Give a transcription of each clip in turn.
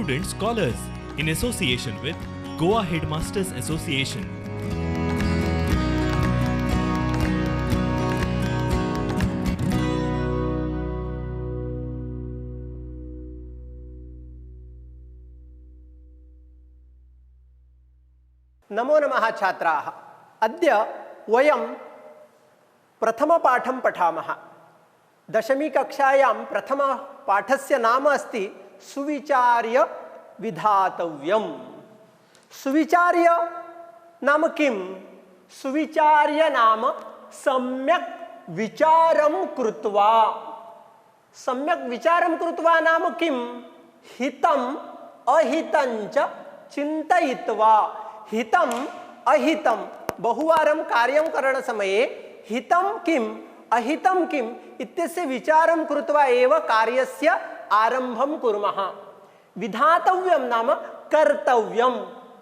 student scholars in association with Goa Headmasters Association. नमो नमः छात्राः। अद्य वयं प्रथमपाठं पठामः। दशमी कक्षायां प्रथमपाठस्य नाम अस्ति सुविचार्य विधातव्यम्। सुविचार्य नाम किं? सुविचार्य नाम सम्यक् विचारं कृत्वा। सम्यक् विचारं कृत्वा नाम किं? हितम् अहितं च चिन्तयित्वा। हितम् अहितं बहुवारं कार्यं करणसमये हितं किम् अहितं किम् इत्यस्य विचारं कृत्वा एव कार्यस्य आरम्भं कुर्मः। विधातव्यं नाम कर्तव्यं,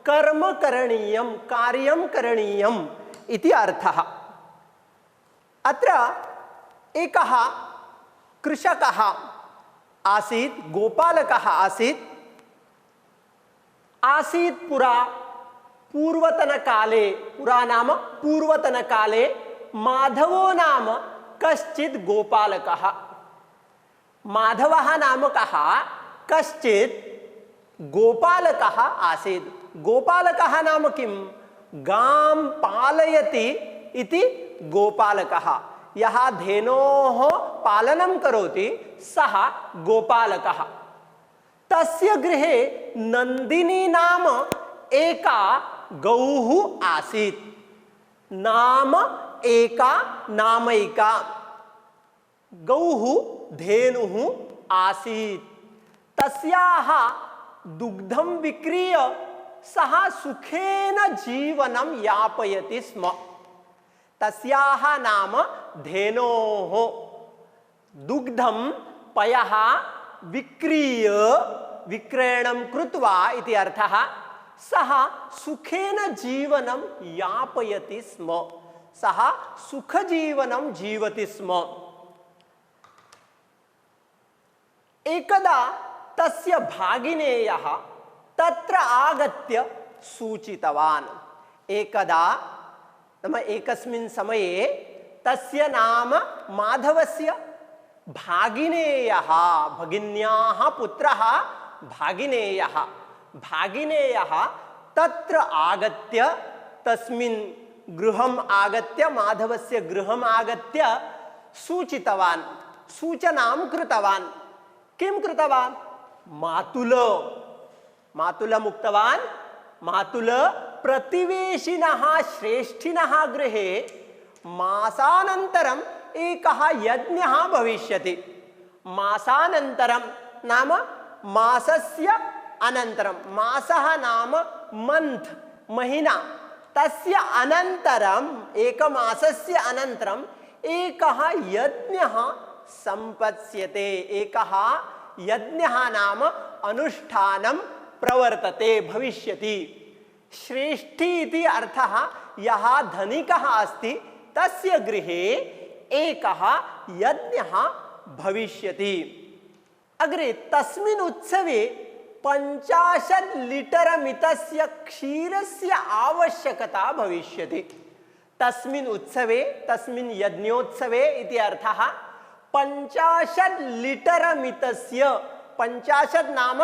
कर्म करणीयं, कार्यं करणीयम् इति अर्थः। अत्र एकः कृषकः आसीत्, गोपालकः आसीत् पुरा पूर्वतनकाले। पुरा नाम पूर्वतनकाले माधवो नाम कश्चित् गोपालकः। माधवः नामकः कश्चित् गोपालकः आसीत्। गोपालकः नाम किं? गां पालयति इति गोपालकः। यः धेनोः पालनं करोति सः गोपालकः। तस्य गृहे नन्दिनी नाम एका गौः आसीत्। नाम एका नामैका गौः धेनुः आसीत्। तस्याः दुग्धं विक्रीय सः सुखेन जीवनं यापयति स्म। तस्याः नाम धेनोः दुग्धं पयः विक्रीय, विक्रयणं कृत्वा इति अर्थः, सः सुखेन जीवनं यापयति स्म। सः सुखजीवनं जीवति स्म। एकदा तस्य भागिनेयः तत्र आगत्य सूचितवान्। एकदा नाम एकस्मिन् समये तस्य नाम माधवस्य भागिनेयः, भगिन्याः पुत्रः भागिनेयः। भागिनेयः तत्र आगत्य, तस्मिन् गृहम् आगत्य, माधवस्य गृहम् आगत्य सूचितवान्, सूचनां कृतवान्। किं कृतवान्? मातुलम् उक्तवान्, मातुल प्रतिवेशिनः श्रेष्ठिनः गृहे मासानन्तरम् एकः यज्ञः भविष्यति। मासानन्तरं नाम मासस्य अनन्तरं, मासः नाम मंथ, महीना, तस्य अनन्तरम् एकमासस्य अनन्तरम् एकः यज्ञः सम्पत्स्यते। एकः यज्ञः नाम अनुष्ठानं प्रवर्तते, भविष्यति। श्रेष्ठी इति अर्थः, यः धनिकः अस्ति तस्य गृहे एकः यज्ञः भविष्यति। अग्रे तस्मिन् उत्सवे 50 लीटर मितस्य क्षीरस्य आवश्यकता भविष्यति। तस्मिन् उत्सवे, तस्मिन् यज्ञोत्सवे इति अर्थः, 50 लीटर मितस्य, 50 नाम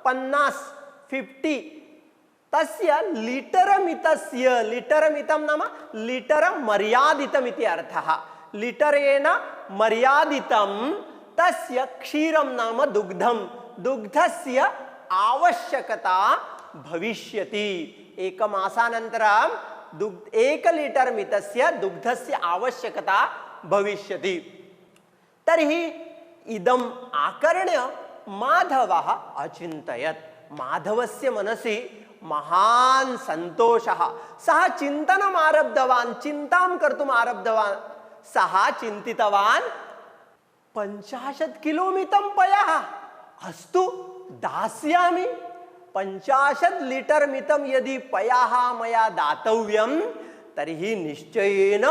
50, तस्य लीटर मितस्य, लीटर मितं नाम लीटर मर्यादितम् इति अर्थः। लीटरेण मर्यादितं तस्य क्षीरं नाम दुग्धं, दुग्धस्य आवश्यकता भविष्यति। एकमासानन्तरं 1 लीटर मितस्य दुग्धस्य आवश्यकता भविष्यति। तर्हि इदम् आकर्ण्य माधवः अचिन्तयत्। माधवस्य मनसि महान् सन्तोषः। सः चिन्तनम् आरब्धवान्, चिन्तां कर्तुम् आरब्धवान्। सः चिन्तितवान्, 50 किलोमितं पयः, अस्तु दास्यामि। 50 लीटर मितं यदि पयः मया दातव्यं तर्हि निश्चयेन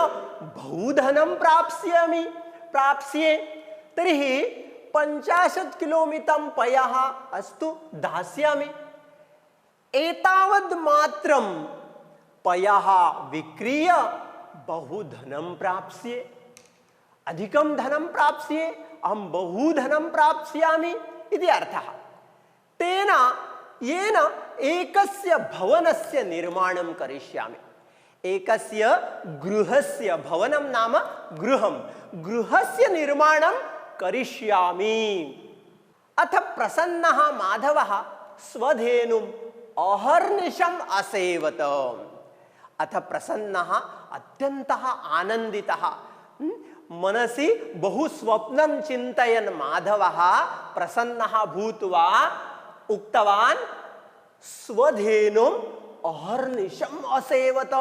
बहुधनं प्राप्स्ये। तर्हि 50 किलोमीटरं पयः अस्तु दास्यामि। एतावद् मात्रं पयः विक्रीय बहु धनं प्राप्स्ये, अधिकं धनं प्राप्स्ये, अहं बहु धनं प्राप्स्यामि इति अर्थः। तेन येन एकस्य भवनस्य निर्माणं करिष्यामि, एकस्य गृहस्य, भवनं नाम गृहं, गृहस्य निर्माणं करिष्यामि। अथ प्रसन्नः माधवः स्वधेनुम् अहर्निशम् असेवत। अथ प्रसन्नः, अत्यन्तः आनन्दितः, मनसि बहु स्वप्नं चिन्तयन् माधवः प्रसन्नः भूत्वा उक्तवान्, स्वधेनुम् अहर्निशम् असेवत।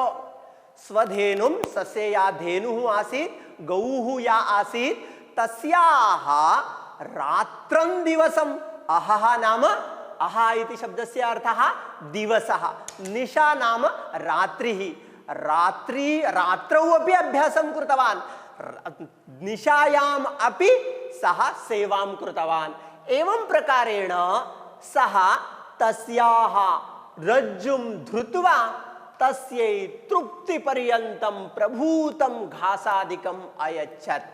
स्वधेनुं, सस्य या धेनुः आसीत्, गौः या आसीत्, तस्याः रात्रं दिवसम्, अहः नाम, अहा इति शब्दस्य अर्थः दिवसः, निशा नाम रात्रिः, रात्रौ अपि अभ्यासं कृतवान्, निशायाम् अपि सः सेवां कृतवान्। एवं प्रकारेण सः तस्याः रज्जुं धृत्वा तस्यै तृप्तिपर्यन्तं प्रभूतं घासादिकम् अयच्छत्।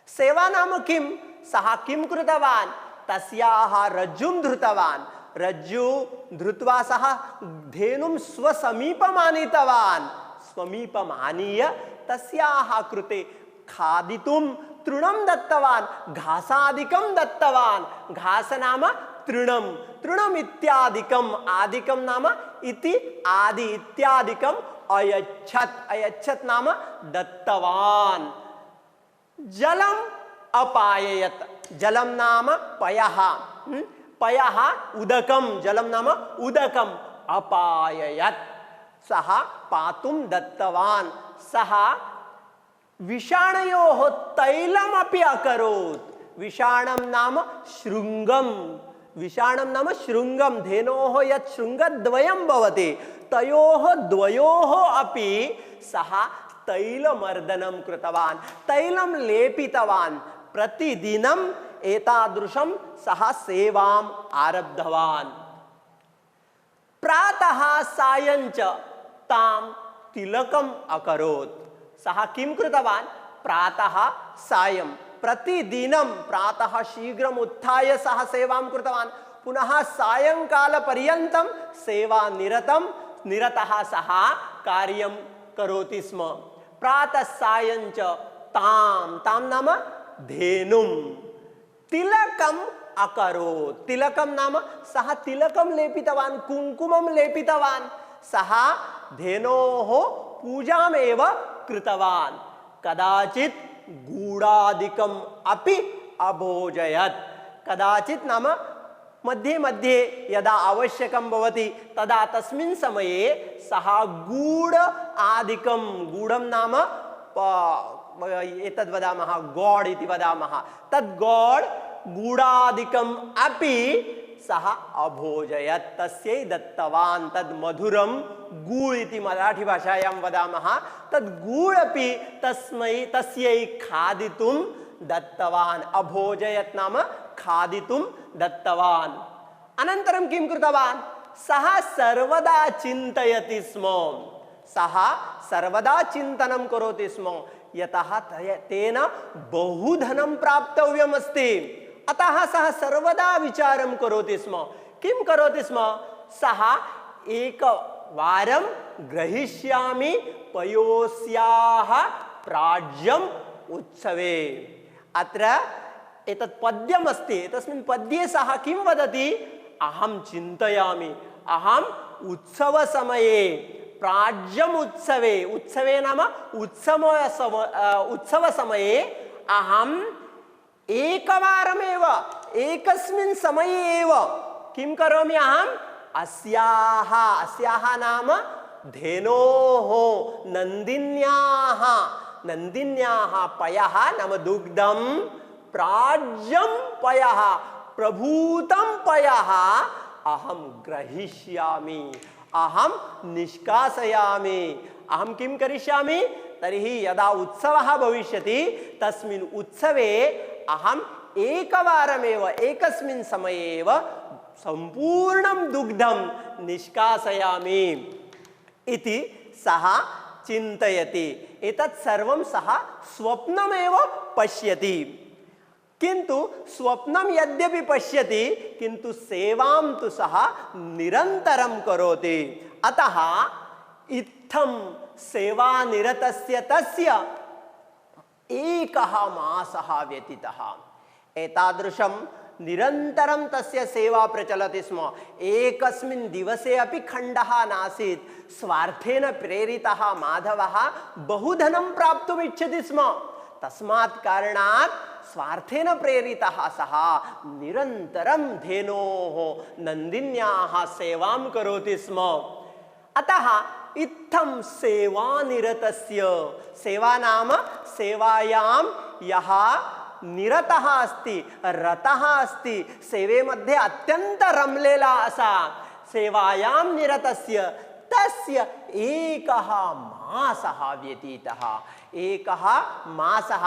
सेवा नाम किं? सः किं कृतवान्? तस्याः रज्जुं धृतवान्, रज्जु धृत्वा सः धेनुं स्वसमीपम् आनीतवान्, स्वमीपम् आनीय तस्याः कृते खादितुं तृणं दत्तवान्, घासादिकं दत्तवान्। घास नाम तृणं, तृणम् इत्यादिकम्, आदिकं नाम इति, आदि इत्यादिकम् अयच्छत्, अयच्छत् नाम दत्तवान्। जलम् अपाययत्, जलं नाम पयः, पयः उदकं, जलं नाम उदकम् अपाययत्, सः पातुं दत्तवान्। सः विषाणयोः तैलमपि अकरोत्। विषाणं नाम शृङ्गं, विषाणं नाम शृङ्गं, धेनोः यत् शृङ्गद्वयं भवति, तयोः द्वयोः अपि सः तैलमर्दनं कृतवान्, तैलं लेपितवान्। प्रतिदिनम् एतादृशं सः सेवाम् आरब्धवान्। प्रातः सायञ्च तां तिलकम् अकरोत्। सः किं कृतवान्? प्रातः सायं प्रतिदिनं प्रातः शीघ्रम् उत्थाय सः सेवां कृतवान्, पुनः सायंकालपर्यन्तं सेवा निरतः सः कार्यं करोति स्म। प्रातः सायञ्च तां नाम धेनुं तिलकम् अकरोत्। तिलकं नाम सः तिलकं लेपितवान्, कुङ्कुमं लेपितवान्, सः धेनोः पूजामेव कृतवान्। कदाचित् गूढादिकम् अपि अभोजयत्। कदाचित् नाम मध्ये मध्ये यदा आवश्यकं भवति तदा तस्मिन् समये सः गूढ आदिकं, गूढं नाम एतद् वदामः गोड् इति वदामः, तद् गोड् गूढादिकम् अपि सः अभोजयत्, तस्यै दत्तवान्। तद् मधुरं गूढ इति मराठी भाषायां वदामः, तद् गूढ अपि तस्यै खादितुं दत्तवान्। अभोजयत् नाम खादितुं दत्तवान्। अनन्तरं किं कृतवान्? सः सर्वदा चिन्तयति स्म, सः सर्वदा चिन्तनं करोति स्म, यतः तेन बहु धनं प्राप्तव्यम् अस्ति, अतः सः सर्वदा विचारं करोति स्म। किं करोति स्म? सः एकवारं ग्रहीष्यामि पयोस्याः प्राज्यम् उत्सवे। अत्र एतत् पद्यम् अस्ति, तस्मिन् पद्ये सः किं वदति? अहं चिन्तयामि, अहम् उत्सवसमये, प्राज्यम् उत्सवे, उत्सवे नाम उत्सवसमये अहम् एकवारमेव, एकस्मिन् समये एव किं करोमि? अहम् अस्याः नाम धेनोः, नन्दिन्याः पयः नाम दुग्धं, प्राज्यं पयः, प्रभूतं पयः अहं ग्रहीष्यामि, अहं निष्कासयामि। अहं किं करिष्यामि? तर्हि यदा उत्सवः भविष्यति तस्मिन् उत्सवे अहम् एकवारमेव एकस्मिन् समये एव सम्पूर्णं दुग्धं निष्कासयामि इति सः चिन्तयति। एतत् सर्वं सः स्वप्नमेव पश्यति, किन्तु स्वप्नं यद्यपि पश्यति किन्तु सेवां तु सः निरन्तरं करोति। अतः इत्थं सेवानिरतस्य तस्य एकः मासः व्यतीतः। एतादृशं निरन्तरं तस्य सेवा प्रचलति स्म। एकस्मिन् दिवसे अपि खण्डः नासीत्। स्वार्थेन प्रेरितः माधवः बहुधनं प्राप्तुम् इच्छति स्म। तस्मात् कारणात् स्वार्थेन प्रेरितः सः निरन्तरं धेनोः नन्दिन्याः सेवां करोति स्म। अतः इत्थं सेवानिरतस्य, सेवा नाम सेवायां यः निरतः अस्ति, रतः अस्ति, सेवे मध्ये अत्यन्त रमलेला असा, सेवायां निरतस्य तस्य एकः मासः व्यतीतः, एकः मासः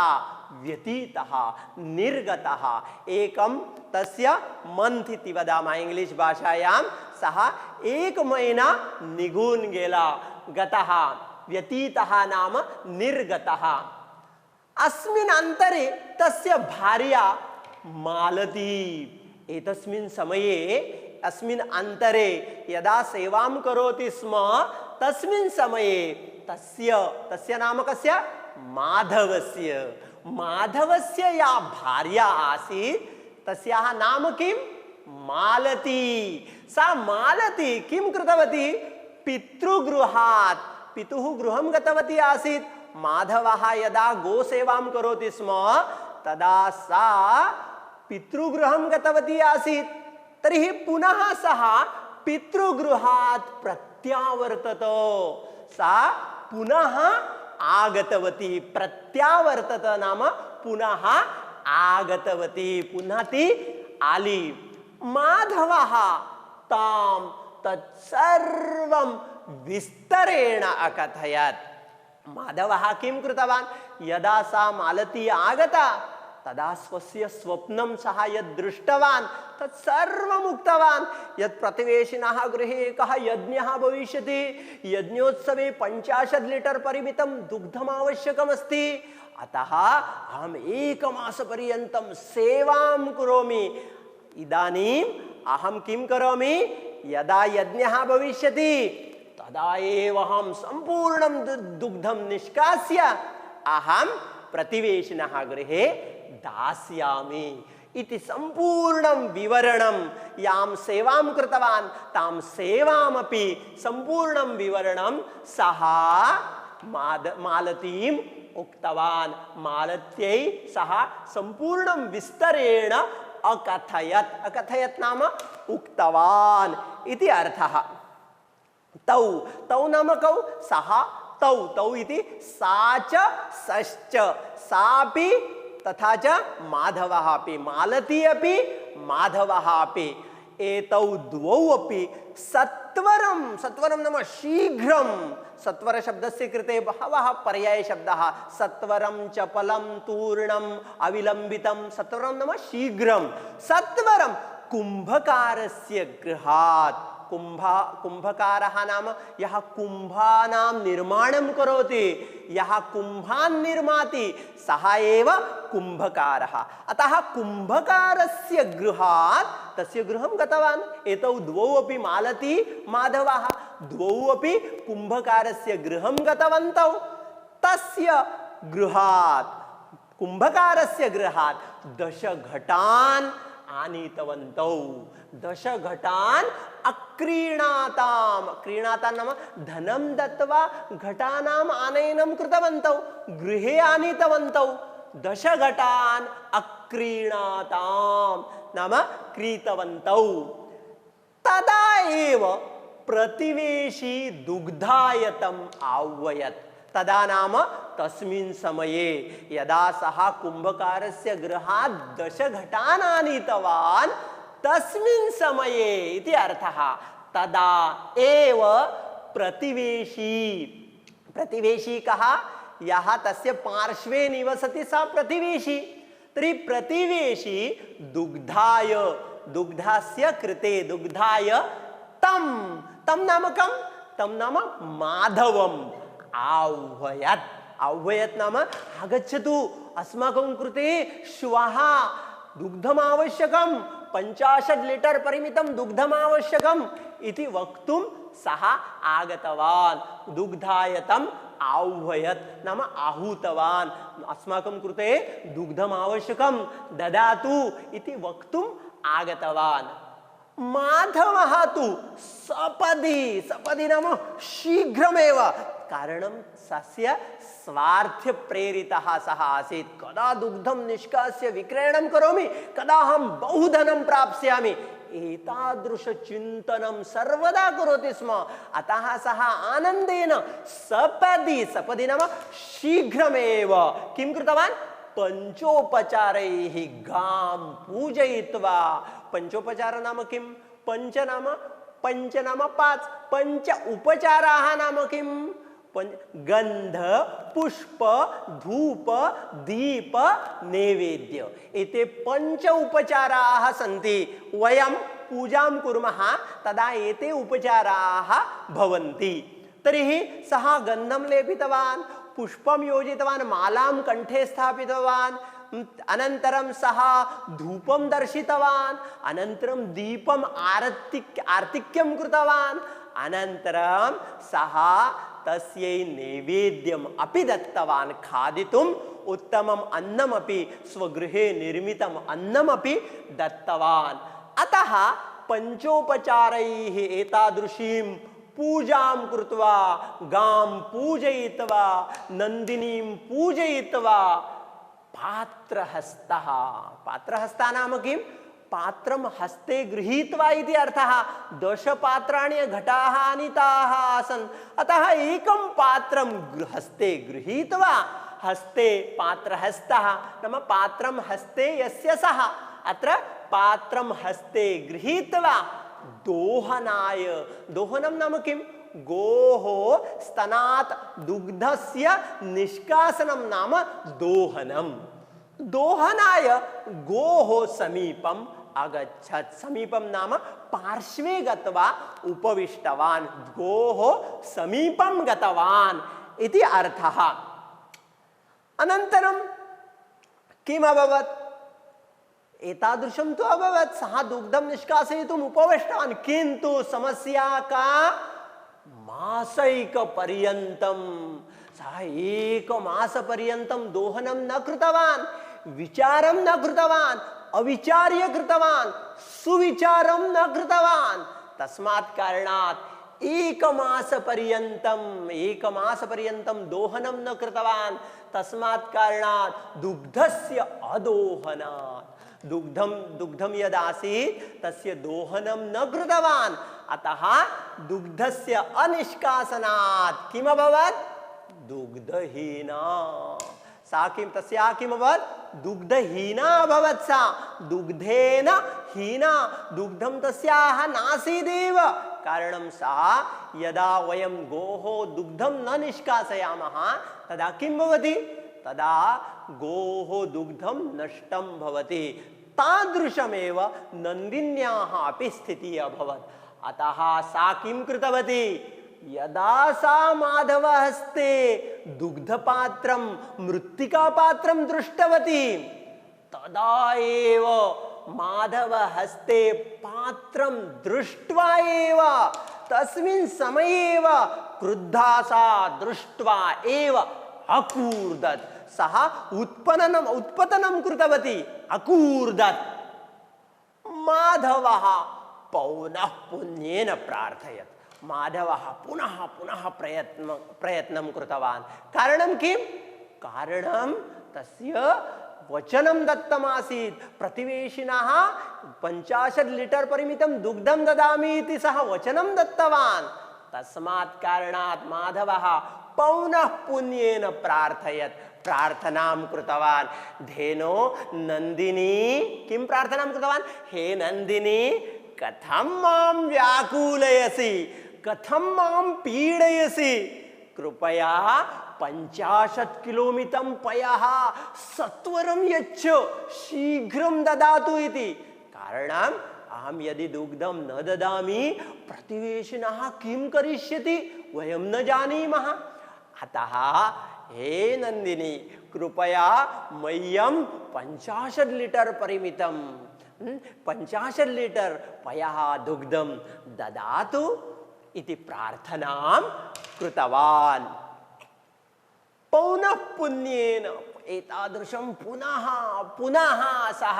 व्यतीतः, निर्गतः। एकं तस्य मंथ इति वदामः इंग्लिश भाषायां। सः एक महीना निघून गेला, गतः, व्यतीतः नाम निर्गतः। अस्मिन् अंतरे तस्य भार्या मालती एतस्मिन् समये, अस्मिन् अंतरे यदा सेवां करोति स्म तस्मिन् समये तस्य नाम कस्य? माधवस्य। माधवस्य या भार्या आसीत् तस्याः नाम किं? मालती। सा मालती किं कृतवती? पितृगृहात्, पितुः गृहं गतवती आसीत्। माधवः यदा गोसेवां करोति स्म तदा सा पितृगृहं गतवती आसीत्। तर्हि पुनः सः पितृगृहात् प्रत्यावर्तत। सा पुनः आगतवती। प्रत्यावर्तत नाम पुनः आगतवती, पुनः ती आली। माधवः तां तत्सर्वं विस्तरेण अकथयत्। माधवः किं कृतवान्? यदा सा मालती आगता तदा स्वस्य स्वप्नं सः यद् दृष्टवान् तत् सर्वम् उक्तवान्। यत् प्रतिवेशिनः गृहे एकः यज्ञः भविष्यति, यज्ञोत्सवे 50 लीटर् परिमितं दुग्धम् आवश्यकमस्ति, अतः अहम् एकमासपर्यन्तं सेवां करोमि। इदानीम् अहं किं करोमि? यदा यज्ञः भविष्यति तदा एव अहं सम्पूर्णं दुग्धं निष्कास्य अहं प्रतिवेशिनः गृहे दास्यामि इति सम्पूर्णं विवरणं, यां सेवां कृतवान् तां सेवामपि सम्पूर्णं विवरणं सः मालतीम् उक्तवान्। मालत्यै सः सम्पूर्णं विस्तरेण अकथयत्। अकथयत् नाम उक्तवान् इति अर्थः। तौ, तौ नाम कौ? सः तौ, तौ इति सा च सश्च, सापि तथा च माधवः अपि, मालती अपि माधवः अपि, एतौ द्वौ अपि सत्वरं, सत्वरं नाम शीघ्रं, सत्वर शब्दस्य कृते बहवः पर्याय शब्दाः, सत्वरं चपलं तूर्णम् अविलंबितं, सत्वरं नाम शीघ्रं, सत्वरं कुंभकारस्य गृहात्। कुंभकारः नाम यः कुंभानां निर्माणं करोति, यः कुंभान् निर्माति सः एव कुंभकारः। अतः कुंभकारस्य गृहात् तस्य गृहं गतवान्। एतौ द्वौ अपि मालती माधवः द्वौ अपि कुंभकारस्य गृहं गतवन्तौ। तस्य गृहात्, कुंभकारस्य गृहात् 10 घटान् आनीतवन्तौ। 10 घटान् अक्रीणातां, क्रीणातां नाम धनं दत्त्वा घटानाम् आनयनं कृतवन्तौ, गृहे आनीतवन्तौ। 10 घटान् अक्रीणातां नाम क्रीतवन्तौ। तदा एव प्रतिवेशी दुग्धायतम् आह्वयत्। तदा नाम तस्मिन् समये यदा सः कुंभकारस्य गृहात् 10 घटान् आनीतवान् तस्मिन् समये इति अर्थः। तदा एव प्रतिवेशी, प्रतिवेशी कः? यः तस्य पार्श्वे निवसति सः प्रतिवेशी। तर्हि प्रतिवेशी दुग्धाय दुग्धस्य कृते दुग्धाय तं तं नाम कं तं नाम माधवम् आह्वयत् आह्वयत् नाम आगच्छतु अस्माकं कृते श्वः दुग्धम् आवश्यकं 50 लीटर् परिमितं दुग्धम् आवश्यकम् इति वक्तुं सः आगतवान् दुग्धाय तम् आह्वयत् नाम आहूतवान् अस्माकं कृते दुग्धम् आवश्यकं ददातु इति वक्तुम् आगतवान् माधवः तु सपदि सपदि नाम शीघ्रमेव कारणं सस्य स्वार्थ प्रेरितः सः आसीत् कदा दुग्धं निष्कास्य विक्रयणं करोमि कदा अहं बहुधनं प्राप्स्यामि एतादृश चिन्तनं सर्वदा करोति स्म अतः सः आनन्देन सपदि सपदि नाम शीघ्रमेव किं कृतवान् पंचोपचारैः गां पूजयित्वा पंचोपचार नाम किं पंच नाम पांच पंच उपचाराः नाम किं गंध पुष्प धूप दीप नैवेद्य एते पंच उपचाराः सन्ति वयं पूजां कुर्मः तदा एते उपचाराः भवन्ति तर्हि सः गन्धं लेपितवान् पुष्पं योजितवान् मालां कंठे स्थापितवान् अनन्तरं सः धूपं दर्शितवान् अनन्तरं दीपम् आर्तिक्यं कृतवान् अनन्तरं सः तस्यै नैवेद्यम् अपि दत्तवान् खादितुम् उत्तमम् अन्नमपि स्वगृहे निर्मितम् अन्नमपि दत्तवान् अतः पंचोपचारैः एतादृशीं पूजां कृत्वा गां पूजयित्वा नन्दिनीं पूजयित्वा पात्रहस्तः नाम किं पात्रं हस्ते गृहीत्वा इति अर्थः 10 पात्राणि घटाः आनीताः आसन् अतः एकं पात्रं हस्ते गृहीत्वा हस्ते पात्रहस्तः नाम पात्रं हस्ते यस्य सः अत्र पात्रं हस्ते गृहीत्वा दोहनाय दोहनं नाम किं गोः स्तनात् दुग्धस्य निष्कासनं नाम दोहनं दोहनाय गोः समीपम् अगच्छत् समीपं नाम पार्श्वे गत्वा उपविष्टवान् गोः समीपं गतवान् इति अर्थः अनन्तरं किम् अभवत् एतादृशं तु अभवत् सः दुग्धं निष्कासयितुम् उपविष्टवान् किन्तु समस्या का मासैकपर्यन्तं सः एकमासपर्यन्तं दोहनं न कृतवान् विचारं न कृतवान् अविचार्य कृतवान् सुविचारं न कृतवान् तस्मात् कारणात् एकमासपर्यन्तं दोहनं न कृतवान् तस्मात् कारणात् दुग्धस्य अदोहनात् दुग्धं यदासीत् तस्य दोहनं न कृतवान् अतः दुग्धस्य अनिष्कासनात् किम् अभवत् दुग्धहीना सा किं तस्याः किम् अभवत् दुग्धहीना अभवत् सा दुग्धेन हीना दुग्धं तस्याः नासीदेव कारणं सा यदा वयं गोः दुग्धं न निष्कासयामः तदा किं भवति तदा गोः दुग्धं नष्टं भवति तादृशमेव नन्दिन्याः अपि स्थितिः अभवत् अतः सा किं कृतवती यदा सा माधवहस्ते दुग्धपात्रं मृत्तिकापात्रं दृष्टवती तदा एव माधवहस्ते पात्रं दृष्ट्वा एव तस्मिन् समये एव क्रुद्धा सा दृष्ट्वा एव अकूर्दत् सः उत्पतनं कृतवती अकूर्दत् माधवः पौनः पुण्येन प्रार्थयत् माधवः पुनः पुनः प्रयत्नं कृतवान् कारणं किं कारणं तस्य वचनं दत्तमासीत् प्रतिवेशिनः 50 लीटर् परिमितं दुग्धं ददामि इति सः वचनं दत्तवान् तस्मात् कारणात् माधवः पौनः पुण्येन प्रार्थयत् प्रार्थनां कृतवान् धेनो नन्दिनी किं प्रार्थनां कृतवान् हे नन्दिनी कथं मां व्याकुलयसि कथं मां पीडयसि कृपया 50 किलोमीटरं पयः सत्वरं यच्छ शीघ्रं ददातु इति। कारणम् अहं यदि दुग्धं न ददामि प्रतिवेशिनः किं करिष्यति वयं न जानीमः। अतः हे नंदिनी कृपया मह्यं 50 लीटर परिमितं 50 लीटर पयः दुग्धं ददातु इति प्रार्थनां कृतवान्। पौनः पुण्येन एतादृशं पुनः पुनः सः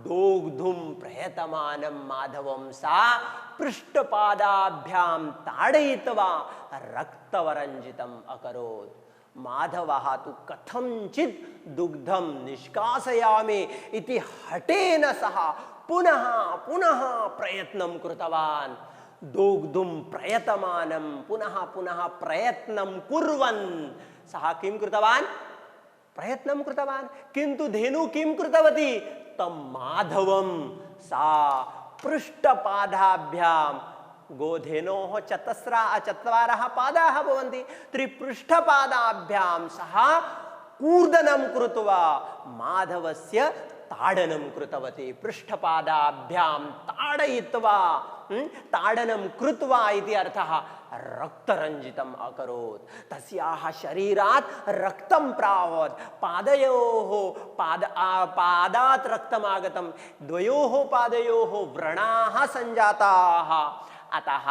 दोग्धुं प्रयतमानं माधवं सा पृष्ठपादाभ्यां ताडयित्वा रक्तवरञ्जितम् अकरोत्। माधवः तु कथञ्चित् दुग्धं निष्कासयामि इति हठेन सः पुनः पुनः प्रयत्नं कृतवान्। दोग्धुं प्रयतमानं पुनः पुनः प्रयत्नं कुर्वन् सः किं कृतवान्? प्रयत्नं कृतवान्। किन्तु धेनु किं कृतवती? तं माधवं सा पृष्ठपादाभ्यां गोधेनोः चत्वारः पादाः भवन्ति, त्रिपृष्ठपादाभ्यां सः कूर्दनं कृत्वा माधवस्य ताडनं कृतवती। पृष्ठपादाभ्यां ताडयित्वा ताडनं कृत्वा इति अर्थः रक्तरञ्जितम् अकरोत्। तस्याः शरीरात् रक्तं प्रावत्। पादयोः पादात् रक्तमागतं। द्वयोः पादयोः व्रणाः सञ्जाताः। अतः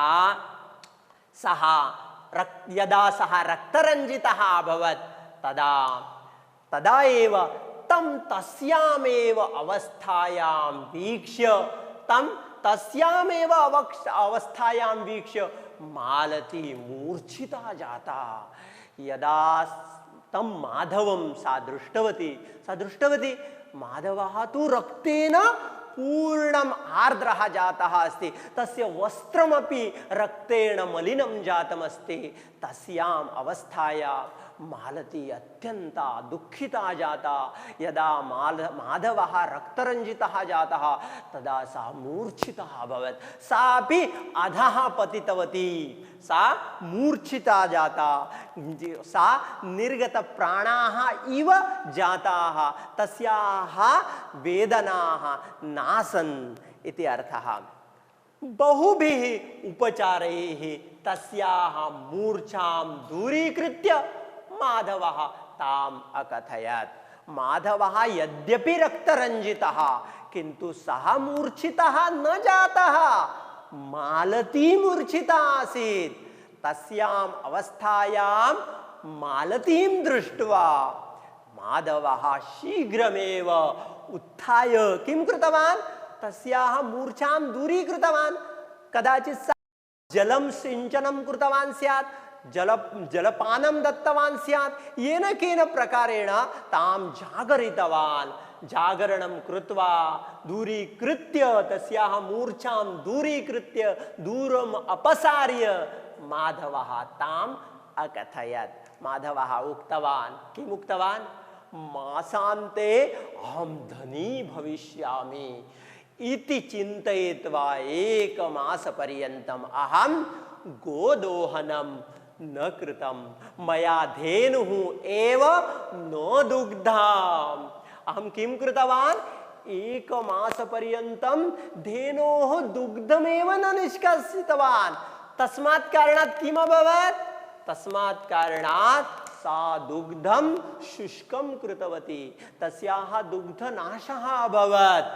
सः यदा सः रक्तरञ्जितः अभवत् तदा एव तं तस्यामेव अवस्थायां वीक्ष्य मालती मूर्छिता जाता। यदा तं माधवं सा दृष्टवती माधवः तु रक्तेन पूर्णम् आर्द्रः जातः अस्ति। तस्य वस्त्रमपि रक्तेन मलिनं जातमस्ति। तस्याम् अवस्थायां मालती अत्यन्ता दुःखिता जाता। यदा माधवः रक्तरञ्जितः जातः तदा सा मूर्छिता अभवत्। सापि अधः पतितवती। सा मूर्छिता जाता। सा निर्गतप्राणाः इव जाताः। तस्याः वेदनाः नासन् इति अर्थः। बहुभिः उपचारैः तस्याः मूर्छां दूरीकृत्य माधवः ताम् अकथयत्। माधवः यद्यपि रक्तरञ्जितः किन्तु सः मूर्छितः न जातः। मालती मूर्छिता आसीत्। तस्याम् अवस्थायां मालतीं दृष्ट्वा माधवः शीघ्रमेव उत्थाय किं कृतवान्? तस्याः मूर्छां दूरीकृतवान्। कदाचित् सः जलं सिञ्चनं कृतवान् स्यात्, जलपानं दत्तवान् स्यात्। येन केन प्रकारेण तां जागरितवान्। जागरणं कृत्वा दूरीकृत्य तस्याः मूर्छां दूरीकृत्य दूरम् अपसार्य माधवः ताम् अकथयत्। माधवः उक्तवान्, किम् उक्तवान्? मासान्ते अहं धनी भविष्यामि इति चिन्तयित्वा एकमासपर्यन्तम् अहं गोदोहनं न कृतं। मया धेनुः एव न दुग्धम्। अहं किं कृतवान्? एकमासपर्यन्तं धेनोः दुग्धमेव न निष्कासितवान्। तस्मात् कारणात् किम् अभवत्? तस्मात् कारणात् सा दुग्धं शुष्कं कृतवती। तस्याः दुग्धनाशः अभवत्।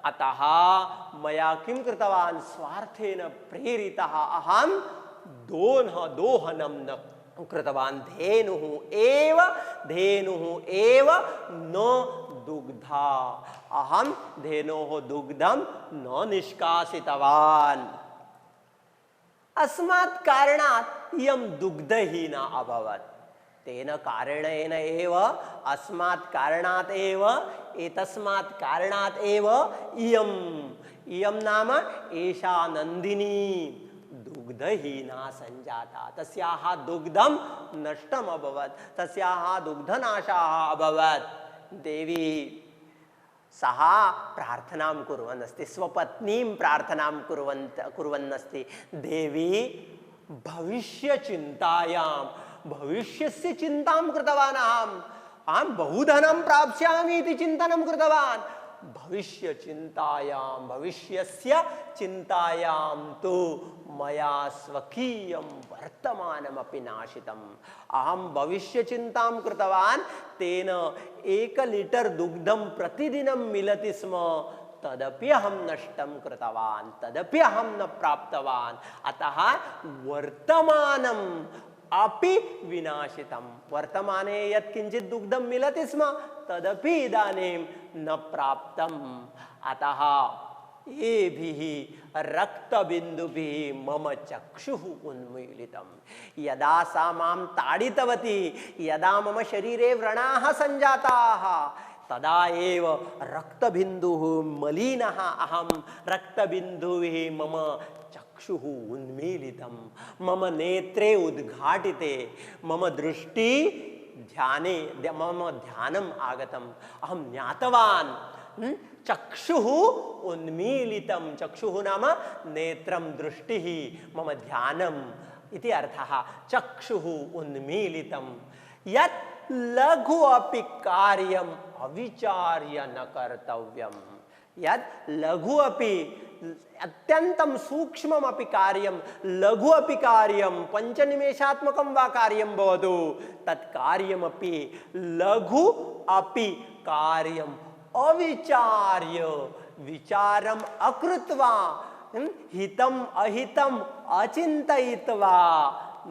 अतः मया किं कृतवान्? स्वार्थेन प्रेरितः अहं दोहनं न कृतवान्। धेनुः एव न दुग्धा। अहं धेनोः दुग्धं न निष्कासितवान्। अस्मात् कारणात् इयं दुग्धहीना अभवत्। तेन कारणेन एव अस्मात् कारणात् एव एतस्मात् कारणात् एव इयं नाम एषा नन्दिनी दुग्धहीना सञ्जाता। तस्याः दुग्धं नष्टम् अभवत्। तस्याः दुग्धनाशः अभवत्। देवी सः प्रार्थनां कुर्वन् अस्ति। स्वपत्नीं प्रार्थनां कुर्वन् अस्ति। देवी भविष्यचिन्तायां भविष्यस्य चिन्तां कृतवान् अहं बहुधनं प्राप्स्यामि इति चिन्तनं कृतवान् भविष्यस्य चिन्तायां तु मया स्वकीयं वर्तमानमपि नाशितम् अहं भविष्यचिन्तां कृतवान् तेन 1 लीटर् दुग्धं प्रतिदिनं मिलति स्म तदपि अहं नष्टं कृतवान् तदपि अहं न प्राप्तवान् अतः वर्तमानम् अपि विनाशितं वर्तमाने यत् किञ्चित् दुग्धं मिलति स्म तदपि इदानीं न प्राप्तम् अतः एभिः रक्तबिन्दुभिः मम चक्षुः उन्मीलितं यदा सा मां ताडितवती यदा मम शरीरे व्रणाः सञ्जाताः तदा एव रक्तबिन्दुः मलिनः अहं रक्तबिन्दुभिः मम चक्षुः उन्मीलितं मम नेत्रे उद्घाटिते मम दृष्टि ध्याने मम ध्यानम् आगतम् अहं ज्ञातवान् चक्षुः उन्मीलितं चक्षुः नाम नेत्रं दृष्टिः मम ध्यानम् इति अर्थः चक्षुः उन्मीलितं यत् लघु अपि कार्यम् अविचार्य न कर्तव्यम् यत् लघु अपि अत्यन्तं सूक्ष्ममपि कार्यं लघु अपि कार्यं 5 निमेषात्मकं वा कार्यं भवतु तत् कार्यमपि लघु अपि कार्यम् अविचार्य विचारम् अकृत्वा हितम् अहितम् अचिन्तयित्वा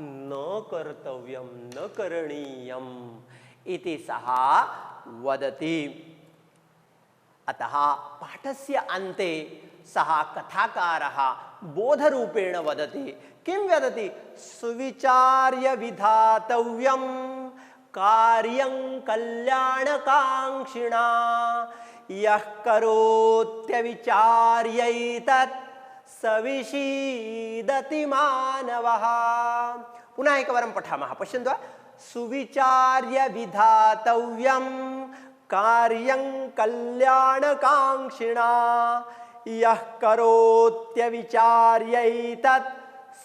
न कर्तव्यं न करणीयम् इति सः वदति अतः पाठस्य अन्ते सः कथाकारः बोधरूपेण वदति किं वदति सुविचार्य विधातव्यं कार्यं कल्याणकाङ्क्षिणा यः करोत्यविचार्यैतत् सविषीदति मानवः पुनः एकवारं पठामः पश्यन्तु सुविचार्य विधातव्यं कार्यं कल्याणकाङ्क्षिणा यः करोत्यविचार्यैतत्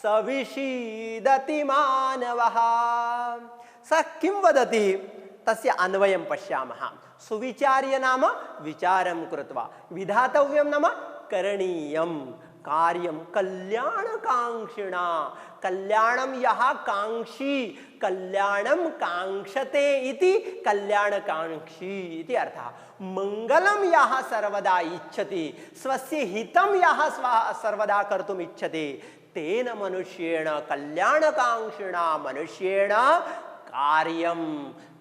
सविषीदति मानवः सः किं वदति तस्य अन्वयं पश्यामः सुविचार्य नाम विचारं कृत्वा विधातव्यं नाम करणीयं कार्यं कल्याणकाङ्क्षिणा कल्याणं यः काङ्क्षी कल्याणं काङ्क्षते इति कल्याणकाङ्क्षी इति अर्थः मङ्गलं यः सर्वदा इच्छति स्वस्य हितं यः सर्वदा कर्तुम् इच्छति तेन मनुष्येण कल्याणकाङ्क्षिणा मनुष्येण कार्यं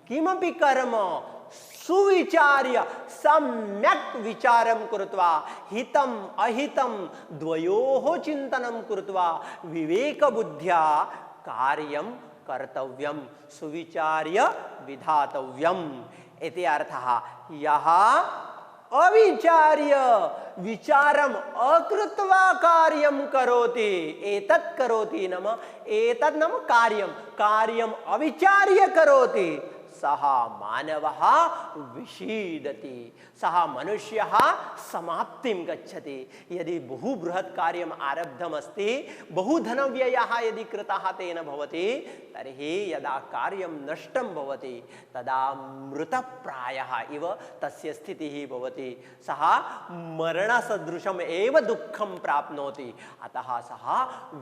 किमपि कर्म सुविचार्य सम्यक् विचारं कृत्वा हितम् अहितं द्वयोः चिन्तनं कृत्वा विवेकबुद्ध्या कार्यं कर्तव्यं सुविचार्य विधातव्यम् इति अर्थः यः अविचार्य विचारम् अकृत्वा कार्यं करोति एतत् करोति नाम एतत् नाम कार्यम् अविचार्य करोति सः मानवः विषीदति सः मनुष्यः समाप्तिं गच्छति यदि बहु बृहत् कार्यम् आरब्धमस्ति बहु धनव्ययः यदि कृतः तेन भवति तर्हि यदा कार्यं नष्टं भवति तदा मृतप्रायः इव तस्य स्थितिः भवति सः मरणसदृशम् एव दुःखं प्राप्नोति अतः सः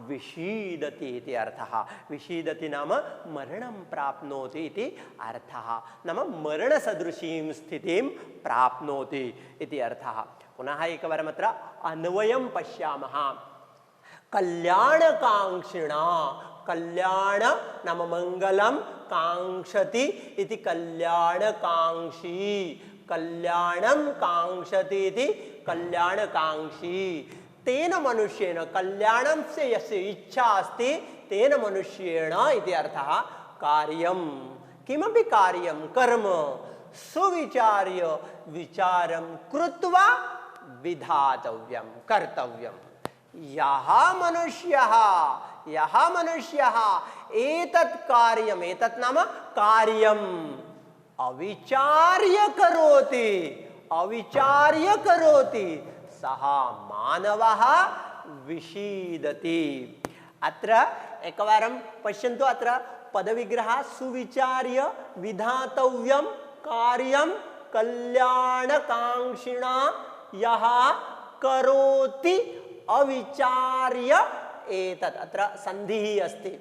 विषीदति इति अर्थः विषीदति नाम मरणं प्राप्नोति इति अर्थः नाम मरणसदृशीं स्थितिं प्राप्नोति इति अर्थः पुनः एकवारम् अत्र अन्वयं पश्यामः कल्याणकाङ्क्षिणा कल्याण नाम मङ्गलं काङ्क्षति इति कल्याणकाङ्क्षी कल्याणं काङ्क्षति इति कल्याणकाङ्क्षी तेन मनुष्येण कल्याणं से यस्य इच्छा अस्ति तेन मनुष्येण इति अर्थः कार्यं किमपि कार्यं कर्म सुविचार्य विचारं कृत्वा विधातव्यं कर्तव्यं यः मनुष्यः एतत् कार्यम् एतत् नाम कार्यम् अविचार्य करोति सः मानवः विषीदति अत्र एकवारं पश्यन्तु अत्र पदविग्रह सुविचार्य विधातव्यं कार्यं कल्याणकांक्षिणा यः करोति अविचार्य एतत्। अत्र संधिः अस्ति,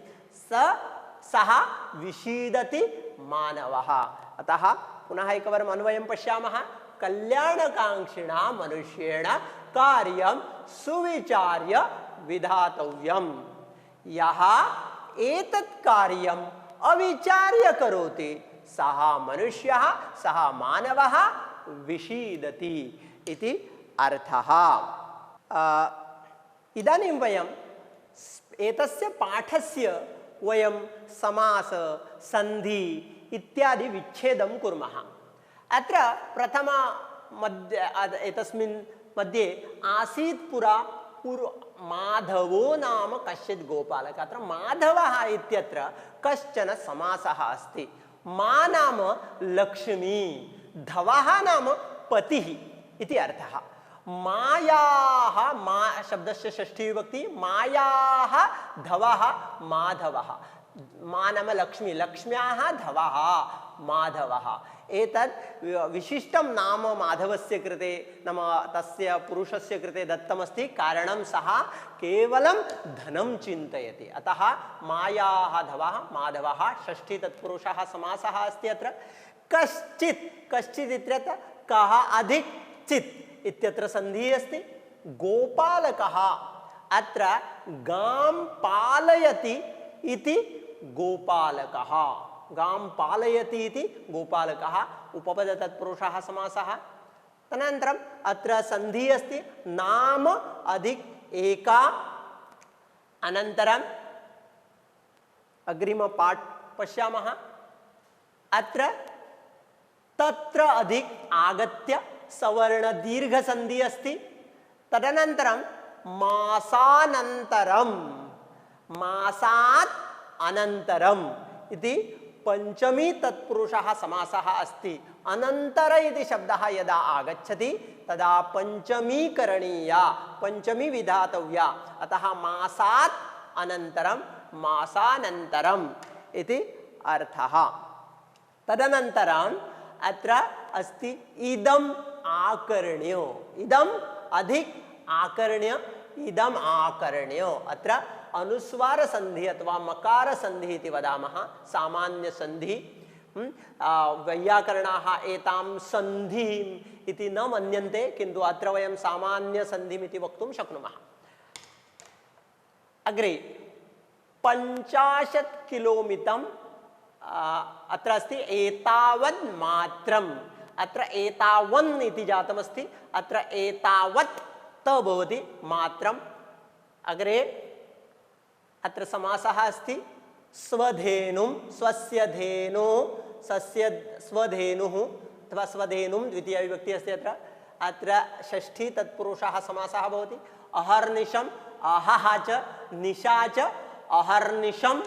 सः विषीदति मानवः। अतः पुनः एकवारम् अन्वयं पश्यामः। कल्याणकांक्षिणा मनुष्येण कार्यं सुविचार्य विधातव्यं, यः एतत् कार्यम् अविचार्य करोति सः मनुष्यः, सः मानवः विषीदति इति अर्थः। इदानीं वयम् एतस्य पाठस्य वयं समास संधि इत्यादि विच्छेदं कुर्मः। अत्र प्रथम मध्ये एतस्मिन् मध्ये आसीत् पुरा माधवो नाम कश्चित् गोपालकः। अत्र माधवः इत्यत्र कश्चन समासः अस्ति। मा नाम लक्ष्मी, धवः नाम पतिः इति अर्थः। मायाः, मा शब्दस्य षष्ठी विभक्ति, मायाः धवः माधवः। मा नाम लक्ष्मी, लक्ष्म्याः धवः माधवः। एतत् विशिष्टं नाम माधवस्य कृते, नाम तस्य पुरुषस्य कृते दत्तमस्ति, कारणं सः केवलं धनं चिन्तयति। अतः मायाः धवः माधवः षष्ठी तत्पुरुषः समासः अस्ति। अत्र कश्चित्, कश्चित् इत्यत्र कः अधिक चित् इत्यत्र संधिः अस्ति। गोपालकः, अत्र गां पालयति इति गोपालकः, गां पालयति इति गोपालकः उपपद तत्पुरुषः समासः। तदनन्तरम् अत्र संधिः अस्ति नाम अधिक एका। अनन्तरम् अग्रिमपाठ पश्यामः। अत्र तत्र अधिक आगत्य सवर्ण दीर्घ संधि अस्ति। तदनन्तरं मासानन्तरं, मासात् अनन्तरम् इति पंचमी तत्पुरुषः समासः अस्ति। अनन्तर इति शब्दः यदा आगच्छति तदा पंचमी करणीया, पंचमी विधातव्या। अतः मासात् अनन्तरं मासानन्तरम् इति अर्थः। तदनन्तरम् अत्र अस्ति इदम् आकर्ण्यो, इदम् अधिक आकर्ण्य, इदम् आकर्ण्यो। अत्र अनुस्वार संधि अथवा मकार संधि इति वदामः, सामान्य संधि। वैयाकरणाः एतां संधिम् इति न मन्यन्ते, किन्तु अत्र वयं सामान्य संधिम् इति वक्तुं शक्नुमः। अग्रे 50 किलोमीटर् अत्र अस्ति एतावत् मात्रम्। अत्र एतावन् इति जातमस्ति, अत्र एतावत् त भवति मात्रम्। अग्रे अत्र समासः अस्ति स्वधेनुं, स्वस्य धेनो, स्वस्य स्वधेनुः अथवा स्वधेनुं द्वितीया विभक्ति अस्ति। अत्र षष्ठी तत्पुरुषः समासः भवति। अहर्निशम्, अहः च निशा च अहर्निशम्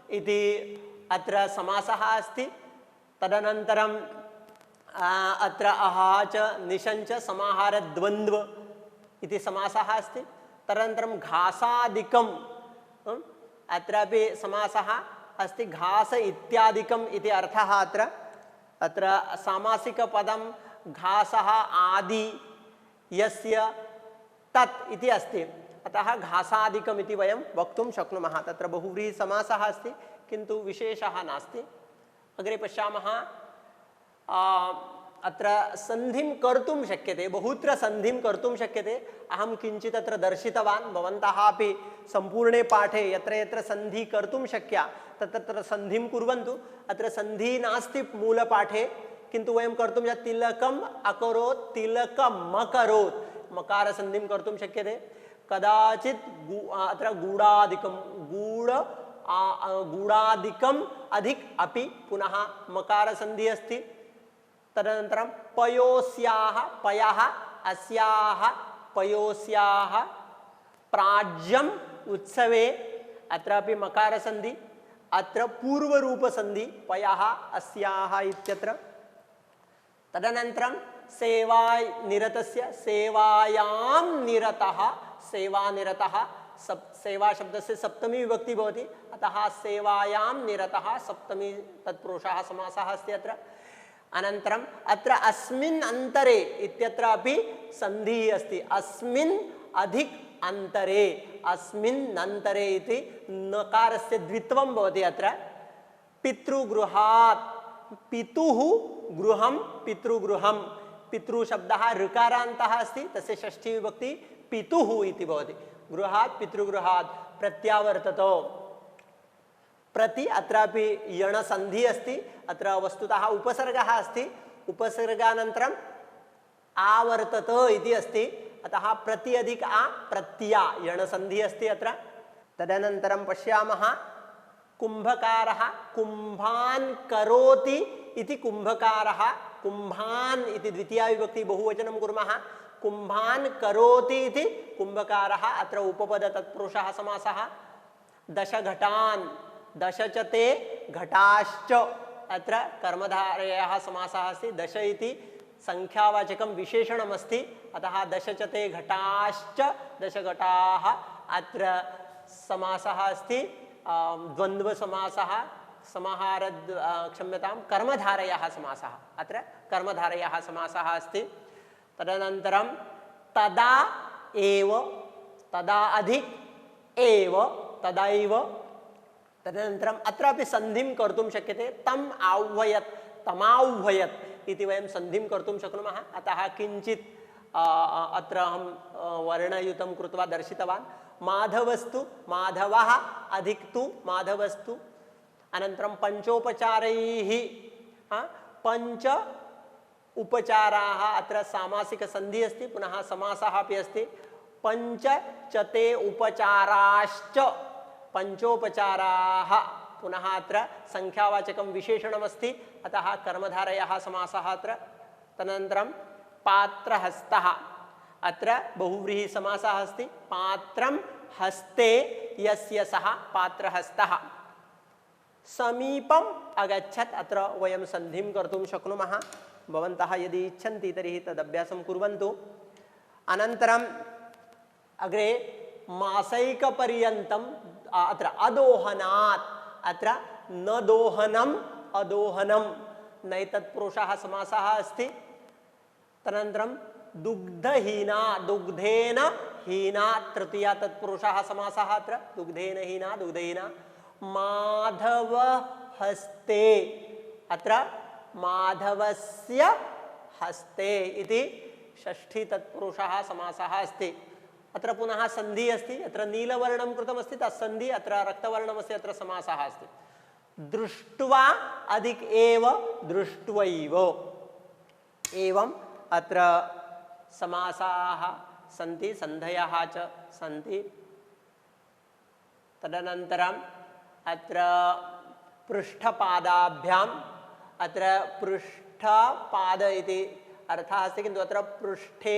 इति अत्र समासः अस्ति। तदनन्तरं अत्र अहः च निशं च समाहारद्वन्द्व इति समासः अस्ति। तदनन्तरं घासादिकम्, अत्रापि समासः अस्ति। घास इत्यादिकम् इति अर्थः। अत्र सामासिकपदं घासः आदि यस्य तत् इति अस्ति। अतः घासादिकम् इति वयं वक्तुं शक्नुमः। तत्र बहुव्रीहि समासः अस्ति, किन्तु विशेषः नास्ति। अग्रे पश्यामः। अत्र संधिं कर्तुं शक्यते, बहुत्र संधिं कर्तुं शक्यते। अहं किञ्चित् अत्र दर्शितवान्, भवन्तः अपि सम्पूर्णे पाठे यत्र यत्र संधि कर्तुं शक्या तत्र संधिं कुर्वन्तु। अत्र संधि नास्ति मूलपाठे, किन्तु वयं कर्तुं तिलकम् अकरोत्, तिलकम् अकरोत्, मकार संधिं कर्तुं शक्यते। कदाचित् अत्र गूढादिकं, गूढादिकम् अधिक अपि पुनः मकार संधि अस्ति। तदनन्तरं पयोस्याः, पयः अस्याः पयोस्याः, प्राज्यम् उत्सवे अत्रापि मकार संधि। अत्र पूर्वरूप संधि पयः अस्याः इत्यत्र। तदनन्तरं सेवा निरतस्य, सेवायां निरतः, सेवानिरतः, सेवा शब्दस्य सप्तमी विभक्ति भवति, अतः सेवायां निरतः सप्तमी तत्पुरुषः समासः अस्ति अत्र। अनन्तरम् अत्र अस्मिन् अन्तरे इत्यत्र अपि सन्धिः अस्ति, अस्मिन् अधिक अन्तरे, अस्मिन् अन्तरे इति नकारस्य द्वित्वं भवति अत्र। पितृगृहात्, पितुः गृहं पितृगृहं, पितृशब्दः ऋकारान्तः अस्ति, तस्य षष्ठी विभक्ति पितुः इति भवति। गृहात् पितृगृहात् प्रत्यावर्ततो, प्रति अत्रापि यणसन्धि अस्ति, अत्र वस्तुतः उपसर्गः अस्ति, उपसर्गानन्तरम् आवर्तत इति अस्ति, अतः प्रति अधिक आ प्रत्या यणसन्धि अस्ति अत्र। तदनन्तरं पश्यामः कुम्भकारः कुम्भान् करोति इति कुम्भकारः, कुम्भान् इति द्वितीया विभक्ति बहुवचनं कुर्मः, कुम्भान् करोति इति कुम्भकारः, अत्र उपपद तत्पुरुषः समासः। दशघटान्, दश च ते घटाश्च, अत्र कर्मधारयः समासः अस्ति। दश इति संख्यावाचकं विशेषणमस्ति, अतः दश च ते घटाश्च दशघटाः, अत्र समासः अस्ति द्वन्द्वसमासः, समाहार क्षम्यतां कर्मधारयः समासः, अत्र कर्मधारयः समासः अस्ति। तदनन्तरं तदा एव, तदा अधिक एव, तदैव। तदनन्तरम् अत्रापि सन्धिं कर्तुं शक्यते, तम् आह्वयत्, तमाह्वयत् इति वयं सन्धिं कर्तुं शक्नुमः, अतः किञ्चित् अत्र अहं वर्णयुतं कृत्वा दर्शितवान्। माधवस्तु, माधवः अधिकतु माधवस्तु। अनन्तरं पञ्चोपचारैः, पञ्च उपचाराः, अत्र सामासिक संधि अस्ति, पुनः समासः अपि अस्ति। पञ्च च ते उपचाराश्च, पंचोपचाराः, पुनः अत्र संख्यावाचकं विशेषणमस्ति, अतः कर्मधारयः समासः अत्र। तदनन्तरं पात्रहस्तः, अत्र बहुव्रीहि समासः अस्ति, पात्रं हस्ते यस्य सः पात्रहस्तः। समीपम् अगच्छत्, अत्र वयं सन्धिं कर्तुं शक्नुमः, भवन्तः यदि इच्छन्ति तर्हि तदभ्यासं कुर्वन्तु। अनन्तरम् अग्रे मासैकपर्यन्तम्, अत्र अदोहनात्, अत्र न दोहनम् अदोहनं, नैतत्पुरुषः समासः अस्ति। तदनन्तरं दुग्धहीना, दुग्धेन हीना, तृतीया तत्पुरुषः समासः अत्र, दुग्धेन हीना, दुग्धहीना। माधव हस्ते, अत्र माधवस्य हस्ते इति षष्ठी तत्पुरुषः समासः अस्ति। अत्र पुनः सन्धि अस्ति, अत्र नीलवर्णं कृतमस्ति तत्सन्धि, अत्र रक्तवर्णमस्ति, अत्र समासः अस्ति। दृष्ट्वा अधिक एव दृष्ट्वैव, एवं अत्र समासाः सन्ति, सन्धयः च सन्ति। तदनन्तरम् अत्र पृष्ठपादाभ्याम्, अत्र पृष्ठपाद इति अर्थः अस्ति, किन्तु अत्र पृष्ठे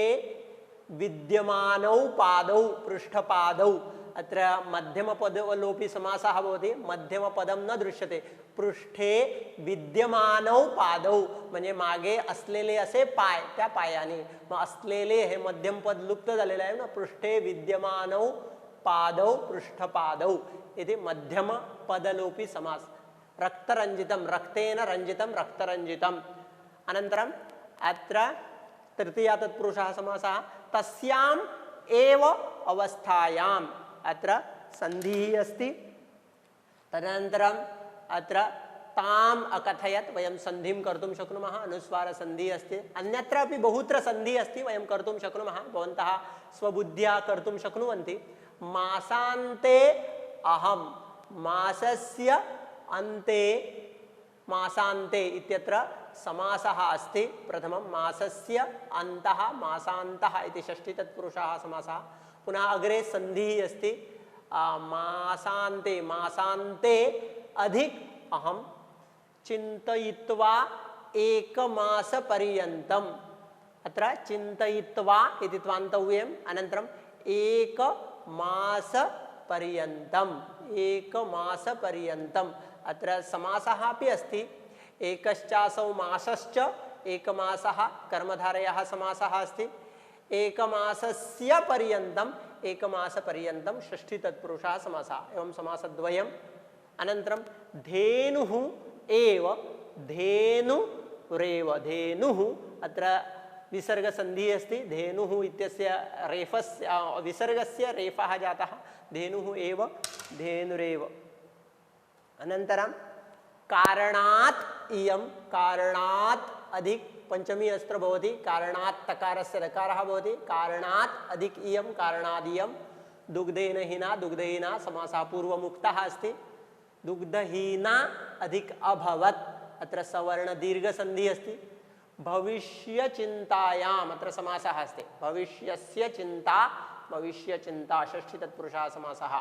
विद्यमानौ पादौ पृष्ठपादौ, अत्र मध्यमपदलोपी समासः भवति, मध्यमपदं न दृश्यते, पृष्ठे विद्यमानौ पादौ म्हणजे मागे असलेले असे पाय, त्या पायाने, मग असलेले हे मध्यम पद लुप्त झालेलं आहे ना, पृष्ठे विद्यमानौ पादौ पृष्ठपादौ इति मध्यम पदलोपी समास। रक्तरंजितं, रक्तेन रंजितं रक्तरंजितम्। अनन्तरम् अत्र तृतीया तत्पुरुषः समासः, तस्याम् एव अवस्थायाम्, अत्र सन्धिः अस्ति। तदनन्तरम् अत्र ताम् अकथयत्, वयं सन्धिं कर्तुं शक्नुमः, अनुस्वारसन्धिः अस्ति। अन्यत्रापि बहुत्र सन्धिः अस्ति, वयं कर्तुं शक्नुमः, भवन्तः स्वबुद्ध्या कर्तुं शक्नुवन्ति। मासान्ते अहं, मासस्य अन्ते, मासान्ते इत्यत्र समासः अस्ति। प्रथमं मासस्य अन्तः, मासान्तः इति षष्ठी तत्पुरुषः समासः। पुनः अग्रे सन्धिः अस्ति, मासान्ते, मासान्ते अधिक अहं चिन्तयित्वा एकमासपर्यन्तम्, अत्र चिन्तयित्वा इति त्वान्तव्यम्। अनन्तरम् एकमासपर्यन्तम्, एकमासपर्यन्तम्, अत्र समासः अपि अस्ति। एकश्चासौ मासश्च, एकमासः कर्मधारयः समासः अस्ति। एकमासस्य पर्यन्तम् एकमासपर्यन्तं षष्ठी तत्पुरुषः समासः एवं समासद्वयम् अनन्तरं धेनुः एव धेनुरेव धेनुः अत्र विसर्गसन्धिः अस्ति धेनुः इत्यस्य रेफस्य विसर्गस्य रेफः जातः धेनुः एव धेनुरेव अनन्तरं कारणात् इयं कारणात् अधिक पंचमी अस्त्र भवति कारणात् तकारस्य लकारः भवति कारणात् अधिक इयं कारणादियं दुग्धेन हीना दुग्धहीना समासः पूर्वमुक्तः अस्ति दुग्धहीना अधिक अभवत् अत्र सवर्ण दीर्घ संधि अस्ति भविष्यचिन्तायाम् अत्र समासः अस्ति भविष्यस्य चिन्ता भविष्यचिन्ता षष्ठी तत्पुरुषः समासः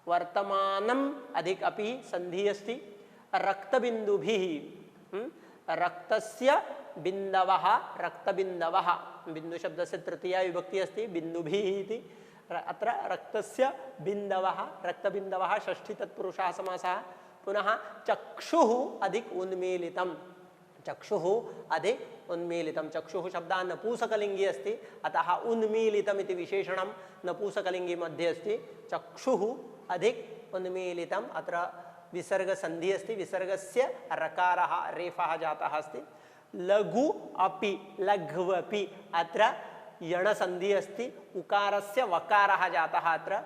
वर्तमानम् अधिक अपि संधि अस्ति रक्तबिन्दुभिः रक्तस्य बिन्दवः रक्तबिन्दवः बिन्दु शब्दस्य तृतीया विभक्ति अस्ति बिन्दुभिः इति अत्र रक्तस्य बिन्दवः रक्तबिन्दवः षष्ठी तत्पुरुषः समासः पुनः चक्षुः अधिक उन्मीलितं चक्षुः अधिक उन्मीलितं चक्षुः शब्दः नपुंसकलिङ्गी अस्ति अतः उन्मीलितम् इति विशेषणं नपुंसकलिङ्गी मध्ये अस्ति चक्षुः अधिक उन्मीलितम् अत्र विसर्गसन्धि अस्ति विसर्गस्य रकारः रेफः जातः अस्ति लघु अपि लघ्वपि अत्र यणसन्धि अस्ति उकारस्य वकारः जातः अत्र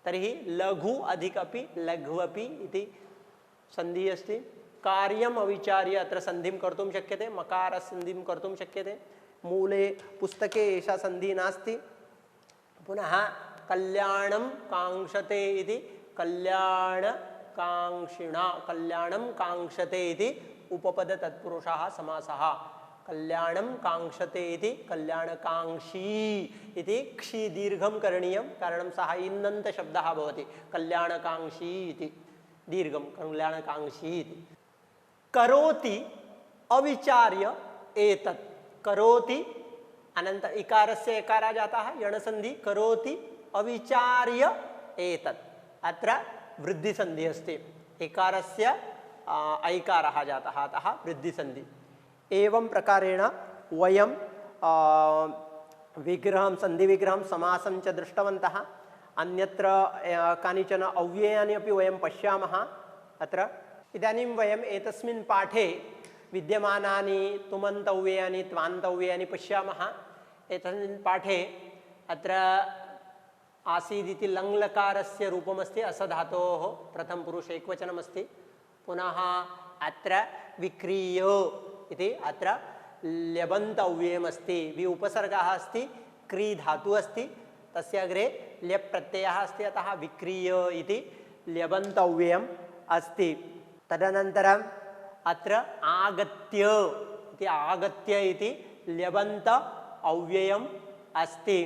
तर्हि लघु अधिक अपि लघ्वपि इति सन्धिः अस्ति कार्यम् अविचार्य अत्र सन्धिं कर्तुं शक्यते मकारसन्धिं कर्तुं शक्यते मूले पुस्तके एषा सन्धिः नास्ति पुनः कल्याणं काङ्क्षते इति कल्याणकाङ्क्षिणा कल्याणं काङ्क्षते इति उपपद तत्पुरुषः समासः कल्याणं काङ्क्षते इति कल्याणकाङ्क्षी इति क्षी दीर्घं करणीयं कारणं सः इन्नन्त शब्दः भवति कल्याणकाङ्क्षी इति दीर्घं कल्याणकाङ्क्षी इति करोति अविचार्य एतत् करोति अनंतर इकारस्य एकारः जातः यणसन्धि करोति अविचार्य एतत् अत्र वृद्धिसन्धि अस्ति इकारस्य ऐकारः जातः अतः वृद्धिसन्धि एवं प्रकारेण वयं विग्रहं सन्धिविग्रहं समासं च दृष्टवन्तः अन्यत्र कानिचन अव्ययानि अपि वयं पश्यामः अत्र इदानीं वयम् एतस्मिन् पाठे विद्यमानानि तुमन्तव्ययानि त्वान्तव्ययानि पश्यामः एतस्मिन् पाठे अत्र आसीदिति लङ्लकारस्य रूपमस्ति असधातोः प्रथमपुरुष एकवचनमस्ति पुनः अत्र विक्रीय इति अत्र ल्यबन्तव्ययमस्ति वि उपसर्गः अस्ति क्री धातुः अस्ति तस्य अग्रे ल्यप् प्रत्ययः अस्ति अतः विक्रीय इति ल्यबन्तव्ययम् अस्ति तदनन्तरम् अत्र आगत्य इति ल्यबन्त अव्ययम् अस्ति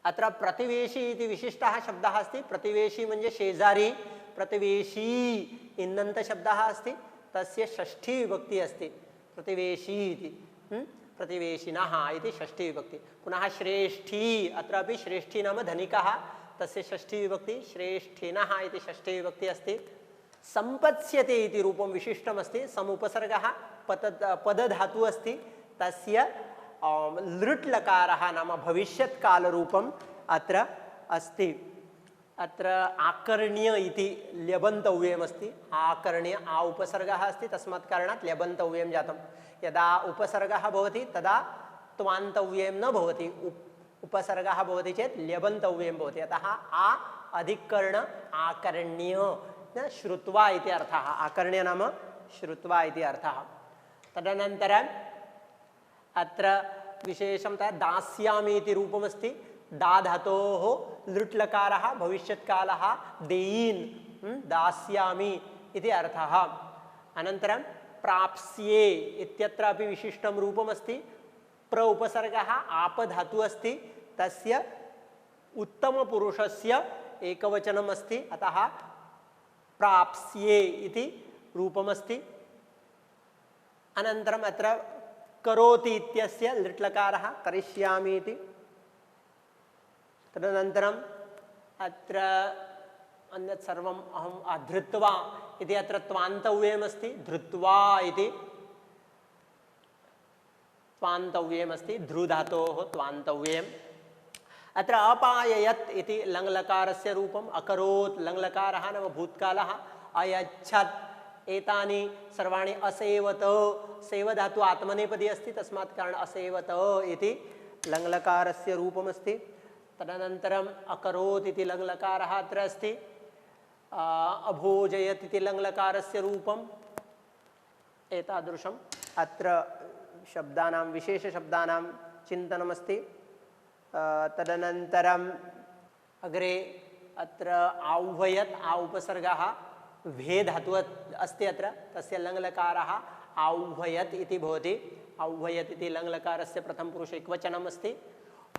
अत्र प्रतिवेशी इति विशिष्टः शब्दः अस्ति प्रतिवेशी म्हणजे शेजारी प्रतिवेशी इन्नन्त शब्दः अस्ति तस्य षष्ठी विभक्ति अस्ति प्रतिवेशी इति प्रतिवेशिनः इति षष्ठी विभक्ति पुनः श्रेष्ठी अत्रापि श्रेष्ठी नाम धनिकः तस्य षष्ठी विभक्ति श्रेष्ठिनः इति षष्ठी विभक्ति अस्ति संपत्स्यते इति रूपं विशिष्टमस्ति समुपसर्गः पदधातुः अस्ति तस्य लृट् लकारः नाम भविष्यत्कालरूपम् अत्र अस्ति अत्र आकर्ण्य इति ल्यबन्तव्ययमस्ति आकर्ण्य आ उपसर्गः अस्ति तस्मात् कारणात् ल्यबन्तव्ययं जातं यदा उपसर्गः भवति तदा त्वान्तव्ययं न भवति उपसर्गः भवति चेत् ल्यबन्तव्ययं भवति अतः आ अधिकर्ण आकर्ण्य श्रुत्वा इति अर्थः आकर्ण्य नाम श्रुत्वा इति अर्थः तदनन्तरम् अत्र विशेषतः दास्यामि इति रूपमस्ति दा धातोः लृट् लकारः भविष्यत्कालः देयीन् दास्यामि इति अर्थः अनन्तरं प्राप्स्ये इत्यत्रापि विशिष्टं रूपमस्ति प्र उपसर्गः आप धातुः अस्ति तस्य उत्तमपुरुषस्य एकवचनम् अस्ति अतः प्राप्स्ये इति रूपमस्ति अनन्तरम् अत्र करोति इत्यस्य लृट् लकारः करिष्यामि इति तदनन्तरम् अत्र अन्यत् सर्वम् अहं धृत्वा इति अत्र त्वान्तव्ययमस्ति धृत्वा इति त्वान्तव्ययमस्ति ध्रुधातोः त्वान्तव्ययम् अत्र अपाययत् इति लङ्लकारस्य रूपम्, अकरोत् लङ्लकारः नाम भूतकालः, अयच्छत् एतानि सर्वाणि असेवत, सेवधातु आत्मनेपदी अस्ति तस्मात् कारण असेवत इति लङ्लकारस्य रूपमस्ति। तदनन्तरम् अकरोत् इति लङ्लकारः अत्र अस्ति, अभोजयत् इति लङ्लकारस्य रूपम्, एतादृशम् अत्र शब्दानां विशेषशब्दानां चिन्तनमस्ति। तदनन्तरम् अग्रे अत्र आह्वयत् आ उपसर्गः भे धातु अस्ति अत्र, तस्य लङ्लकारः आह्वयत् इति भवति। आह्वयत् इति लङ्लकारस्य प्रथमपुरुष एकवचनम् अस्ति।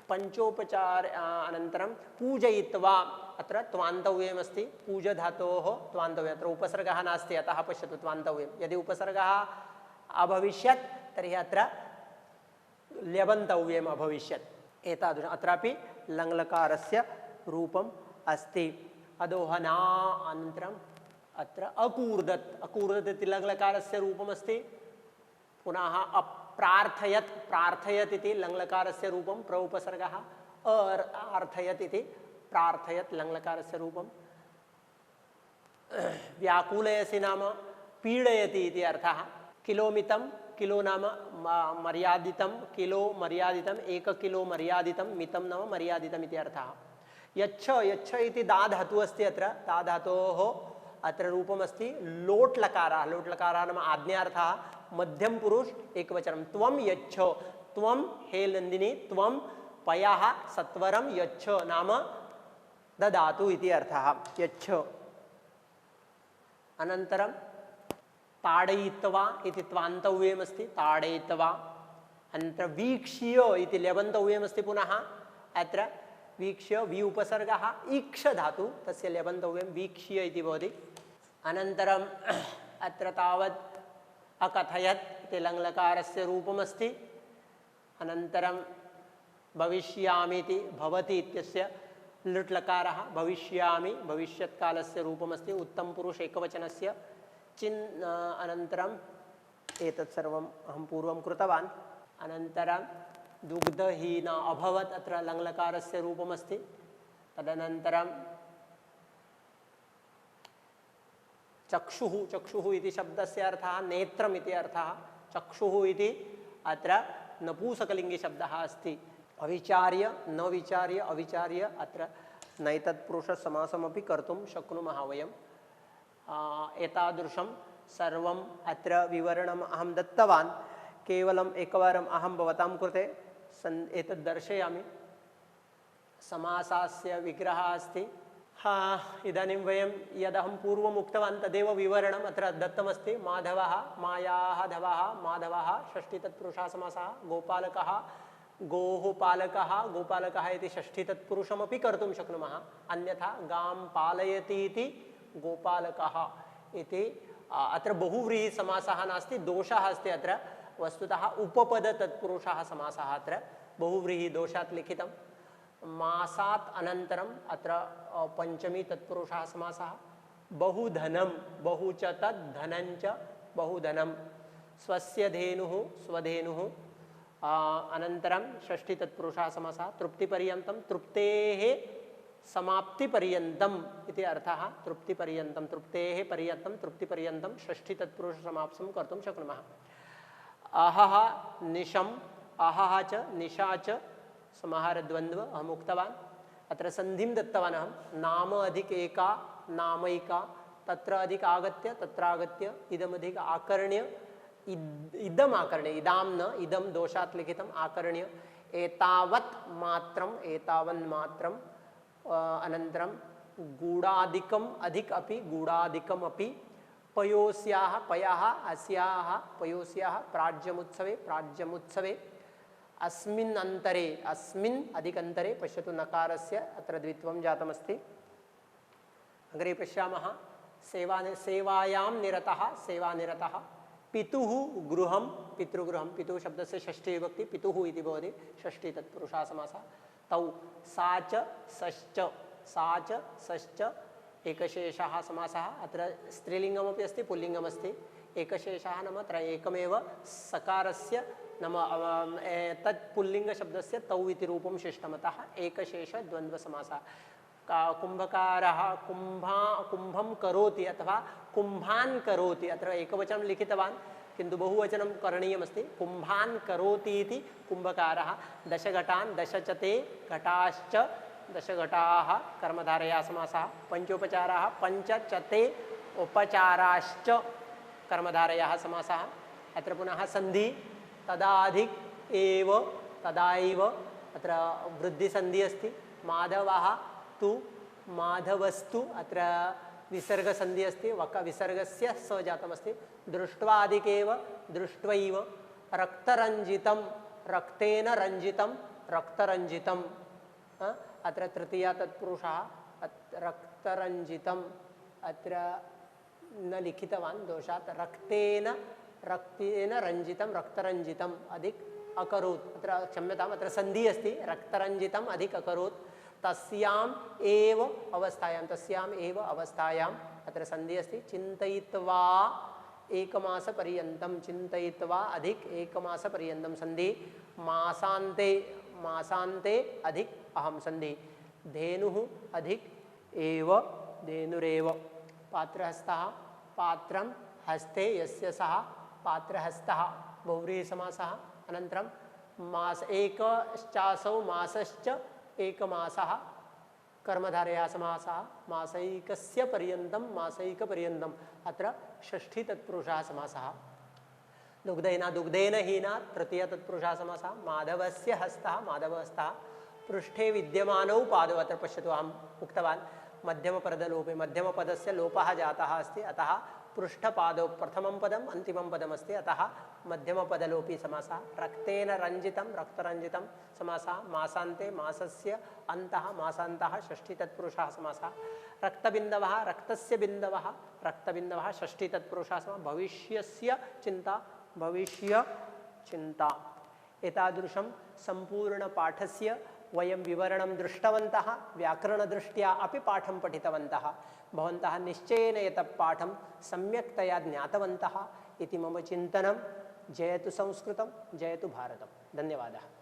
पंचोपचार अनन्तरं पूजयित्वा अत्र त्वान्तव्यमस्ति, पूजधातोः त्वान्तव्यम्, अत्र उपसर्गः नास्ति अतः पश्यतु त्वान्तव्यं। यदि उपसर्गः अभविष्यत् तर्हि अत्र ल्यबन्तव्यम् अभविष्यत्। एतादृशम् अत्रापि लङ्लकारस्य रूपम् अस्ति। अदोहना अनन्तरम् अत्र अकूर्दत्, अकूर्दत् इति लङ्लकारस्य रूपमस्ति। पुनः अप्रार्थयत्, प्रार्थयत् इति लङ्लकारस्य रूपं, प्र उपसर्गः, अर्थयत् इति प्रार्थयत् लङ्लकारस्य रूपं। व्याकुलयसि नाम पीडयति इति अर्थः। किलोमितं, किलो नाम मर्यादितं, किलो मर्यादितं, 1 किलो मर्यादितं, मितं नाम मर्यादितम् इति अर्थः। यच्छ, यच्छ इति दा धातुः अस्ति अत्र, दा धातोः अत्र रूपमस्ति लोट् लकारः, लोट् लकारः नाम आज्ञार्थः, मध्यम पुरुष एकवचनं। त्वं यच्छ, त्वं हे नन्दिनी, त्वं पयः सत्वरं यच्छ नाम ददातु इति अर्थः, यच्छ। अनन्तरं ताडयित्वा इति त्वान्तव्यमस्ति, ताडयित्वा। अनन्तरं वीक्ष्य इति ल्यबन्तव्यमस्ति पुनः अत्र, वीक्ष्य वि उपसर्गः ईक्ष धातु, तस्य ल्यबन्तव्यं वीक्ष्य इति भवति। अनन्तरम् अत्र तावत् अकथयत् इति लङ्लकारस्य रूपमस्ति। अनन्तरं भविष्यामि इति भवति इत्यस्य लृट् लकारः, भविष्यामि भविष्यत्कालस्य रूपमस्ति, उत्तमपुरुष एकवचनस्य। अनन्तरम् एतत् सर्वम् अहं पूर्वं कृतवान्। अनन्तरं दुग्धहीना अभवत्, अत्र लङ्लकारस्य रूपमस्ति। तदनन्तरं चक्षुः, चक्षुः इति शब्दस्य अर्थः नेत्रम् इति अर्थः। चक्षुः इति अत्र नपुंसकलिङ्गिशब्दः अस्ति। अविचार्य, न विचार्य, अविचार्य, अत्र नैतत्पुरुषसमासमपि कर्तुं शक्नुमः वयम्। एतादृशं सर्वम् अत्र विवरणम् अहं दत्तवान्। केवलम् एकवारम् अहं भवतां कृते एतद् दर्शयामि। समासस्य विग्रहः अस्ति। इदानीं वयं यदहं पूर्वम् उक्तवान् तदेव विवरणम् अत्र दत्तमस्ति। माधवः, मायाः धवः, माधवः षष्ठीतत्पुरुषः समासः। गोपालकः, गोः पालकः, गोपालकः इति षष्ठीतत्पुरुषमपि कर्तुं शक्नुमः। अन्यथा गां पालयति इति गोपालकः इति। अत्र बहुव्रीहि समासः नास्ति, दोषः अस्ति अत्र। वस्तुतः उपपद तत्पुरुषः समासः अत्र बहुव्रीहि दोषात् लिखितं। मासात् अनन्तरम् अत्र पंचमी तत्पुरुषः समासः। बहुधनं, बहु च तद् धनञ्च बहुधनं। स्वस्य धेनुः, स्वधेनुः। अनन्तरं षष्ठी तत्पुरुषः समासः। तृप्तिपर्यन्तं, तृप्तेः समाप्तिपर्यन्तम् इति अर्थः। तृप्तिपर्यन्तं, तृप्तेः पर्यन्तं, तृप्तिपर्यन्तं षष्ठी तत्पुरुषसमाप्तिं कर्तुं शक्नुमः। अहः, निशम्, अहः च निशा च समाहारद्वन्द्व अहम् उक्तवान्। अत्र सन्धिं दत्तवान् अहं। नाम अधिक एका, नामैका, तत्र अधिक आगत्य, तत्र आगत्य, इदमधिक आकर्ण्य, इदम् आकर्ण्य, इदां न, इदं दोषात् लिखितम्, आकर्ण्य। एतावत् मात्रम्, एतावन्मात्रम्। अनन्तरं गूढादिकम् अधिक अपि, गूढादिकम् अपि। पयोस्याः, पयः, अस्याः, पयोस्याः। प्राज्यमुत्सवे, प्राज्यमुत्सवे। अस्मिन् अन्तरे, अस्मिन् अधिकन्तरे। पश्यतु नकारस्य अत्र द्वित्वं जातमस्ति। अग्रे पश्यामः। सेवायां निरतः, सेवानिरतः। पितुः गृहं, पितृगृहं। पितुः शब्दस्य षष्ठी विभक्ति पितुः इति भवति, षष्ठी तत्पुरुषः समासः। तौ सा च सश्च, सा च सश्च एकशेषः समासः। अत्र स्त्रीलिङ्गमपि अस्ति, पुल्लिङ्गमस्ति। एकशेषः नाम अत्र एकमेव सकारस्य नाम तत्पुल्लिङ्गशब्दस्य तौ इति रूपं शिष्टमतः एकशेषद्वन्द्वसमासः। कुम्भकारः कुम्भं करोति अथवा कुम्भान् करोति, अत्र एकवचनं लिखितवान् किन्तु बहुवचनं करणीयमस्ति। कुम्भान् करोति इति कुम्भकारः। दशघटान् दशचते घटाश्च दशघटाः कर्मधारया समासः। पंचोपचाराः पंचचते उपचाराश्च कर्मधारयाः समासः। अत्र पुनः संधि तदाधिक एव तदाइव, अत्र वृद्धिसन्धि अस्ति। माधवः तु माधवस्तु, अत्र विसर्गसन्धि अस्ति, वक विसर्गस्य स जातमस्ति। दृष्ट्वादिकेव दृष्ट्वैव। रक्तरञ्जितं रक्तेन रञ्जितं रक्तरञ्जितं, अत्र तृतीया तत्पुरुषः। रक्तरञ्जितं अत्र न लिखितवान् दोषात्। रक्तेन रञ्जितं रक्तरञ्जितम् अधिक अकरोत्, अत्र क्षम्यताम्, अत्र संधि अस्ति। रक्तरञ्जितम् अधिक अकरोत्। तस्याम् एव अवस्थायाम् अत्र संधि अस्ति। चिन्तयित्वा एकमासपर्यन्तं, चिन्तयित्वा अधिक एकमासपर्यन्तं संधि। मासान्ते अधिक अहं संधि। धेनुः अधिक एव धेनुरेव। पात्रहस्तः पात्रं हस्ते यस्य सः पात्रहस्तः, बहुव्रीहिसमासः। अनन्तरं मास एकश्चासौ मासश्च एकमासः कर्मधारया समासः। मासैकस्य पर्यन्तं मासैकपर्यन्तम्, अत्र षष्ठी तत्पुरुषः समासः। दुग्धेन दुग्धेन हीना तृतीय तत्पुरुषः समासः। माधवस्य हस्तः माधवहस्तः। पृष्ठे विद्यमानौ पादौ, अत्र पश्यतु अहम् उक्तवान् मध्यमपदलोपे, मध्यमपदस्य लोपः जातः अस्ति, अतः पृष्ठपादौ प्रथमं पदम् अन्तिमं पदमस्ति, अतः मध्यमपदलोपी समासः। रक्तेन रञ्जितं रक्तरञ्जितं समासः। मासान्ते मासस्य अन्तः मासान्तः षष्ठी तत्पुरुषः समासः। रक्तबिन्दवः रक्तस्य बिन्दवः रक्तबिन्दवः षष्ठी तत्पुरुषः समासः। भविष्यस्य चिन्ता भविष्यचिन्ता। एतादृशं सम्पूर्णपाठस्य वयं विवरणं दृष्टवन्तः, व्याकरणदृष्ट्या अपि पाठं पठितवन्तः। भवन्तः निश्चयेन एतत् पाठं सम्यक्तया ज्ञातवन्तः इति मम चिन्तनं। जयतु संस्कृतं, जयतु भारतं। धन्यवादः।